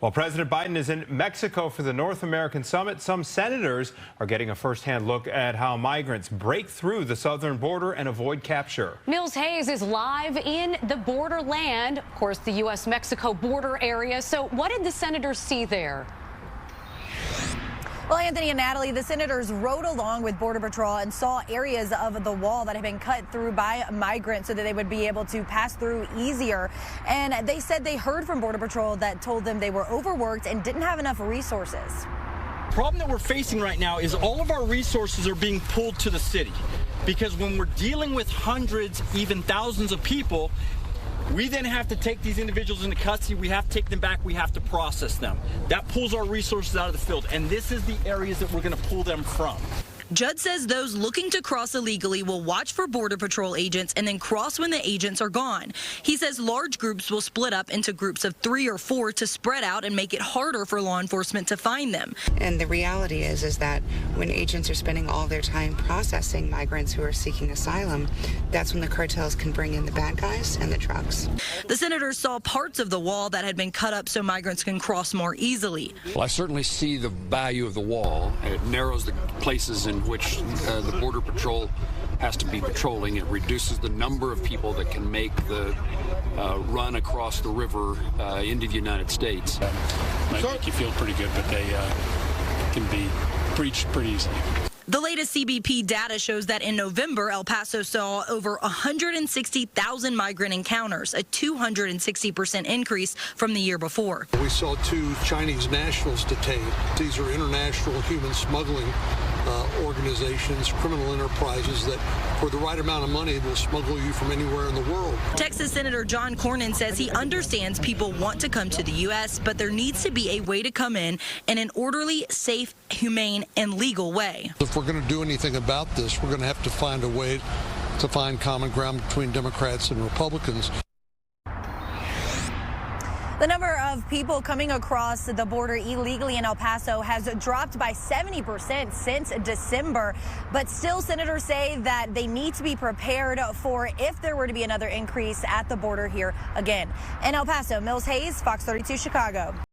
While President Biden is in Mexico for the North American Summit, some senators are getting a firsthand look at how migrants break through the southern border and avoid capture. Mills Hayes is live in the borderland, of course, the U.S.-Mexico border area. So what did the senators see there? Well, Anthony and Natalie, the senators rode along with Border Patrol and saw areas of the wall that had been cut through by migrants so that they would be able to pass through easier. And they said they heard from Border Patrol that told them they were overworked and didn't have enough resources. The problem that we're facing right now is all of our resources are being pulled to the city, because when we're dealing with hundreds, even thousands of people, we then have to take these individuals into custody. We have to take them back. We have to process them. That pulls our resources out of the field, and this is the areas that we're going to pull them from. Judd says those looking to cross illegally will watch for Border Patrol agents and then cross when the agents are gone. He says large groups will split up into groups of 3 or 4 to spread out and make it harder for law enforcement to find them. And the reality is that when agents are spending all their time processing migrants who are seeking asylum, that's when the cartels can bring in the bad guys and the drugs. The senators saw parts of the wall that had been cut up so migrants can cross more easily. Well, I certainly see the value of the wall. It narrows the places in which the Border Patrol has to be patrolling. It reduces the number of people that can make the run across the river into the United States. Might make you feel pretty good, but they can be breached pretty easily. The latest CBP data shows that in November, El Paso saw over 160,000 migrant encounters, a 260% increase from the year before. We saw 2 Chinese nationals detained. These are international human smuggling organizations, criminal enterprises that for the right amount of money will smuggle you from anywhere in the world. Texas Senator John Cornyn says he understands people want to come to the U.S., but there needs to be a way to come in an orderly, safe, humane, and legal way. If we're going to do anything about this, we're going to have to find a way to find common ground between Democrats and Republicans. The number of people coming across the border illegally in El Paso has dropped by 70% since December. But still, senators say that they need to be prepared for if there were to be another increase at the border here again. In El Paso, Mills Hayes, Fox 32 Chicago.